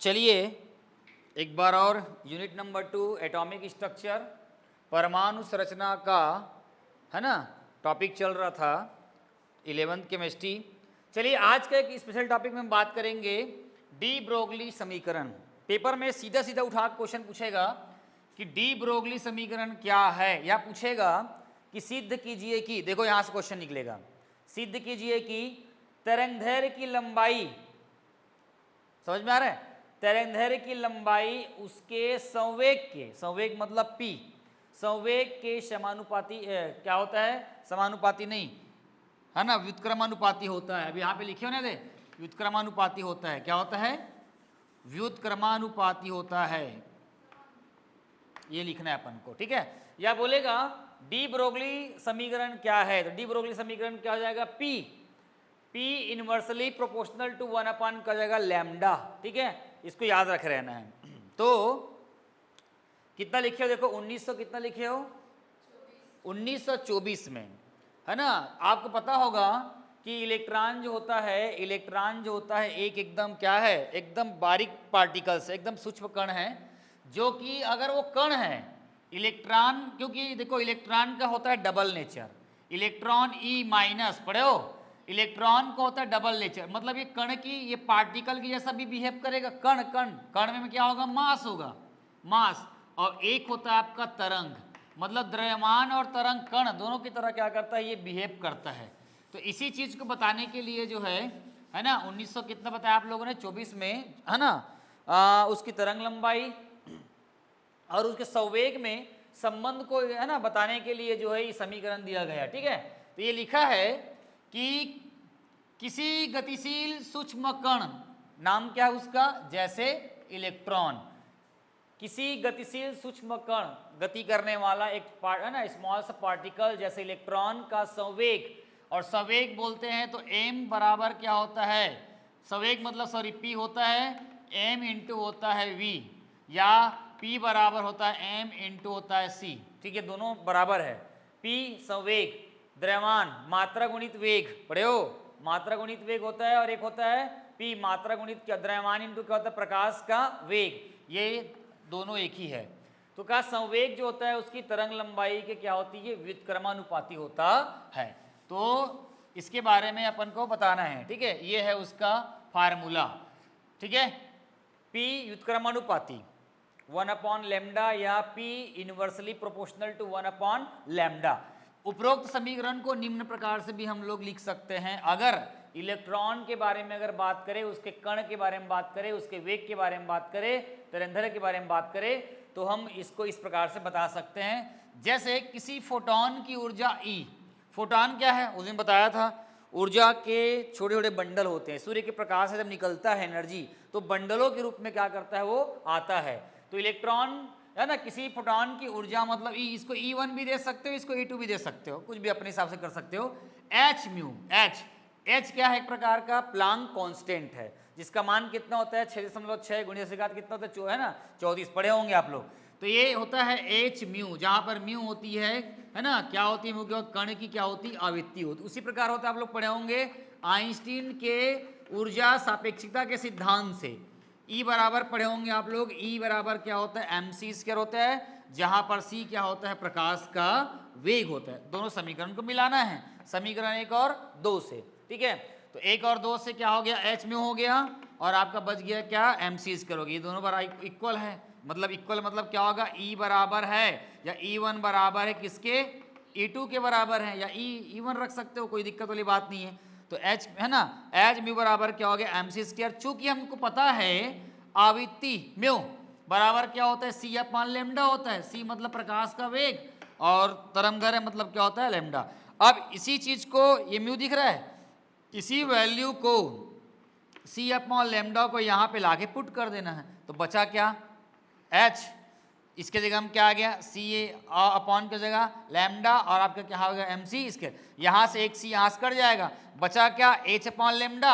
चलिए एक बार और यूनिट नंबर 2 एटॉमिक स्ट्रक्चर परमाणु संरचना का है ना टॉपिक चल रहा था 11th केमिस्ट्री। चलिए आज का एक स्पेशल टॉपिक में हम बात करेंगे डी ब्रोगली समीकरण। पेपर में सीधा सीधा उठा क्वेश्चन पूछेगा कि डी ब्रोगली समीकरण क्या है, या पूछेगा कि सिद्ध कीजिए कि, देखो यहाँ से क्वेश्चन निकलेगा, सिद्ध कीजिए कि तरंगदैर्घ्य की लंबाई, समझ में आ रहा है, तरंगदैर्घ्य की लंबाई उसके संवेग के, संवेग मतलब p, संवेग के समानुपाती क्या होता है, समानुपाती नहीं है ना, व्युत्क्रमानुपाती होता है। अभी यहाँ पे लिखे हो ना, दे व्युत्क्रमानुपाती होता है। क्या होता है? व्युत्क्रमानुपाती होता है, ये लिखना है अपन को, ठीक है। या बोलेगा डी ब्रोगली समीकरण क्या है, तो डी ब्रोगली समीकरण क्या हो जाएगा, P इनवर्सली प्रोपोर्शनल टू 1 अपन का जाएगा लैम्डा, ठीक है, इसको याद रख रहना है। तो कितना लिखे हो, देखो 1900 कितना लिखे हो, 1924 में, है ना। आपको पता होगा कि इलेक्ट्रॉन जो होता है, इलेक्ट्रॉन जो होता है एक एकदम क्या है, एकदम बारीक पार्टिकल्स, एकदम सूक्ष्म कण है, जो कि अगर वो कण है इलेक्ट्रॉन, क्योंकि देखो इलेक्ट्रॉन का होता है double nature, electron E minus पढ़े हो, इलेक्ट्रॉन का होता है डबल नेचर, मतलब ये कण की, ये पार्टिकल की जैसा भी बिहेव करेगा। कण कण कण में क्या होगा, मास होगा, मास। और एक होता है आपका तरंग, मतलब द्रव्यमान और तरंग कण दोनों की तरह क्या करता है, ये बिहेव करता है। तो इसी चीज को बताने के लिए जो है ना 1900 कितना बताया आप लोगों ने, 24 में, है ना, उसकी तरंग लंबाई और उसके संवेग में संबंध को है ना बताने के लिए जो है ये समीकरण दिया गया, ठीक है। तो ये लिखा है कि किसी गतिशील सूक्ष्म कण, नाम क्या है उसका, जैसे इलेक्ट्रॉन, किसी गतिशील सूक्ष्म कण, गति करने वाला एक पार्ट है ना, स्मॉल सा पार्टिकल जैसे इलेक्ट्रॉन का संवेग, और संवेग बोलते हैं तो m बराबर क्या होता है, संवेग मतलब सॉरी p होता है m इंटू होता है v, या p बराबर होता है m इंटू होता है c, ठीक है, दोनों बराबर है। p संवेग, द्रव्यमान मात्रा गुणित वेग, पढ़े हो, मात्रा गुणित वेग होता है, और एक होता है p मात्रा गुणित क्या, द्रव्यमान इंटू क्या होता है, प्रकाश का वेग, ये दोनों एक ही है। तो क्या संवेग जो होता है उसकी तरंग लंबाई के क्या होती है, व्युत्क्रमानुपाती होता है। तो इसके बारे में अपन को बताना है, ठीक है, ये है उसका फार्मूला, ठीक है। p व्युत्क्रमानुपाती 1 अपॉन लैम्डा, या p inversely proportional to 1 upon lambda. उपरोक्त समीकरण को निम्न प्रकार से भी हम लोग लिख सकते हैं, अगर इलेक्ट्रॉन के बारे में अगर बात करें, उसके कण के बारे में बात करें, उसके वेग के बारे में बात करें, तरंगदैर्घ्य के बारे में बात करें, तो हम इसको इस प्रकार से बता सकते हैं। जैसे किसी फोटोन की ऊर्जा E, फोटोन क्या है उस दिन बताया था, ऊर्जा के छोटे छोटे बंडल होते हैं, सूर्य के प्रकाश से जब निकलता है एनर्जी तो बंडलों के रूप में क्या करता है, वो आता है। तो इलेक्ट्रॉन है ना, किसी फोटोन की ऊर्जा मतलब E, इसको E1 भी दे सकते हो, इसको E2 भी दे सकते हो, कुछ भी अपने हिसाब से कर सकते हो। H म्यू, H क्या है, एक प्रकार का प्लांक कांस्टेंट है, जिसका मान कितना होता है 6.6 गुणित 10 कितना होता है ना 34, पढ़े होंगे आप लोग। तो ये होता है H म्यू, जहां पर म्यू होती है ना, क्या होती है म्यू, क्या कण की क्या होती है, आवृत्ति होती। उसी प्रकार होता है, आप लोग पढ़े होंगे आइंस्टीन के ऊर्जा सापेक्षिकता के सिद्धांत से, E बराबर पढ़े होंगे आप लोग, E बराबर क्या होता है, mc² होता है, जहां पर c क्या होता है, प्रकाश का वेग होता है। दोनों समीकरण को मिलाना है, समीकरण 1 और 2 से, ठीक है। तो 1 और 2 से क्या हो गया, h म्यू हो गया, और आपका बच गया क्या, mc², ये दोनों बराबर इक्वल है, मतलब इक्वल मतलब क्या होगा, E बराबर है या E1 बराबर है किसके, E2 के बराबर है, या E1 रख सकते हो, कोई दिक्कत वाली बात नहीं है। तो H है ना, H म्यू बराबर क्या हो गया, mc²। चूंकि हमको पता है आवृत्ति म्यू बराबर क्या होता है, c अपॉन लैम्डा होता है, c मतलब प्रकाश का वेग, और तरंगदैर्घ्य मतलब क्या होता है, लैम्डा। अब इसी चीज को, ये म्यू दिख रहा है, इसी वैल्यू को c अपॉन लैम्डा को यहाँ पे लाके पुट कर देना है, तो बचा क्या, h, इसके जगह हम क्या आ गया, सी अपॉन की जगह लैम्डा, और आपका क्या हो गया, mc इसके, यहाँ से एक c यहाँ से कट जाएगा, बचा क्या, h upon lambda,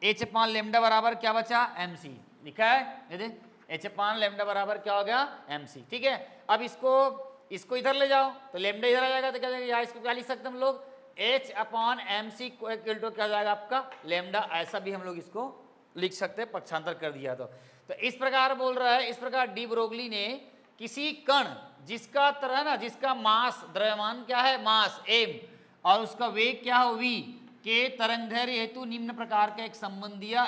h upon lambda बराबर क्या बचा, mc, लिखा है ये देख, h अपॉन लैम्डा बराबर क्या हो गया, mc, ठीक है। अब इसको इधर ले जाओ तो लैम्डा इधर आ जाएगा, तो क्या जाएगा, यहाँ इसको क्या लिख सकते हैं हम लोग, h upon mc equal to क्या हो जाएगा आपका लैम्डा, ऐसा भी हम लोग इसको लिख सकते हैं, पक्षांतर कर दिया तो तो इस प्रकार बोल रहा है, इस प्रकार डी ब्रोगली ने किसी कण जिसका तरह ना, जिसका मास, द्रव्यमान क्या है, मास m, और उसका वेग क्या हो v, के तरंगदैर्घ्य हेतु निम्न प्रकार का एक संबंध दिया।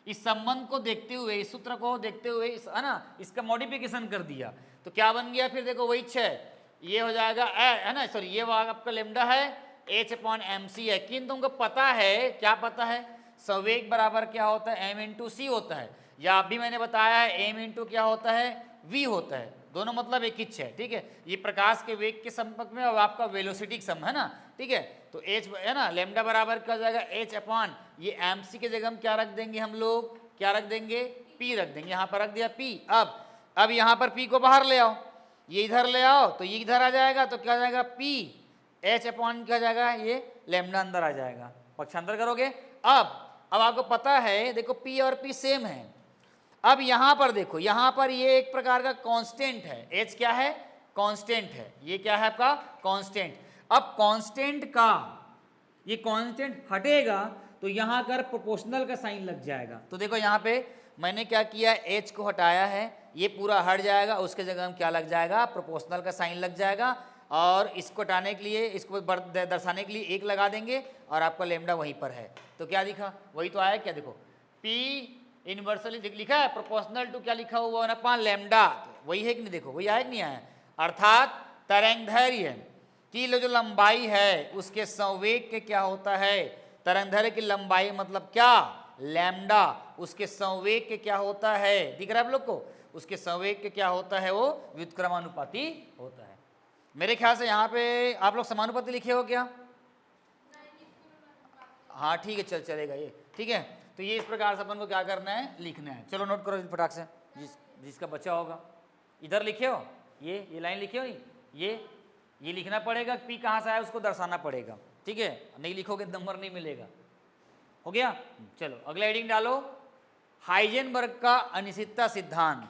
इस संबंध को देखते हुए, इस सूत्र को देखते हुए, इस है ना, इसका मॉडिफिकेशन कर दिया। तो क्या बन गया फिर देखो, वही 6, ये हो जाएगा है ना, सॉरी ये आपका लेमडा है h/mc है। किंतु तुमको पता है, क्या पता है, संवेग बराबर क्या होता है, m इंटू सी होता है, या अभी मैंने बताया है m इंटू क्या होता है, v होता है, दोनों मतलब एक ही है, ठीक है। ये प्रकाश के वेग के संपर्क में और आपका वेलोसिटी का सम है ना, ठीक है। तो h है ना, लेमडा बराबर क्या हो जाएगा, h/, ये mc के जगह हम क्या रख देंगे, हम लोग क्या रख देंगे, p रख देंगे, यहाँ पर रख दिया p। अब यहाँ पर p को बाहर ले आओ, ये इधर ले आओ तो ये इधर आ जाएगा, तो क्या हो जाएगा, p h/, क्या जाएगा, ये लेमडा अंदर आ जाएगा, पक्षांतर करोगे। अब आपको पता है, देखो p और p सेम है। अब यहां पर देखो, यहां पर ये एक प्रकार का कांस्टेंट है, h क्या है, कांस्टेंट है, ये क्या है आपका कांस्टेंट। अब कांस्टेंट का ये कांस्टेंट हटेगा तो यहां कर प्रोपोर्शनल का साइन लग जाएगा। तो देखो यहां पे मैंने क्या किया, h को हटाया है, ये पूरा हट जाएगा, उसके जगह हम क्या लग जाएगा, प्रोपोर्शनल का साइन लग जाएगा। और इसको हटाने के लिए, इसको दर्शाने के लिए 1 लगा देंगे और आपका लेमडा वहीं पर है। तो क्या दिखा, वही तो आया क्या, देखो p इनवर्सली लिखा है, प्रोपोर्शनल टू क्या लिखा हुआ है, 1/, लेमडा, वही है कि नहीं, देखो वही आया कि नहीं आया। अर्थात तरंगदैर्घ्य की जो लंबाई है उसके संवेग के क्या होता है, तरंगदैर्घ्य की लंबाई मतलब क्या, लैम्डा, उसके संवेग के क्या होता है, दिख रहा है आप लोग को, उसके संवेग के क्या होता है, वो व्युत्क्रमानुपाती होता है। मेरे ख्याल से यहाँ पे आप लोग समानुपाती लिखे हो क्या, हाँ ठीक है, चलेगा ये, ठीक है। तो ये इस प्रकार से अपन को क्या करना है, लिखना है। चलो नोट करो फटाक से, जिसका बचा होगा, इधर लिखे हो, ये लाइन लिखे हो, ये लिखना पड़ेगा, पी कहाँ से आया उसको दर्शाना पड़ेगा, ठीक है, नहीं लिखोगे नंबर नहीं मिलेगा। हो गया, चलो अगला हेडिंग डालो, हाइजेनबर्ग का अनिश्चितता सिद्धांत।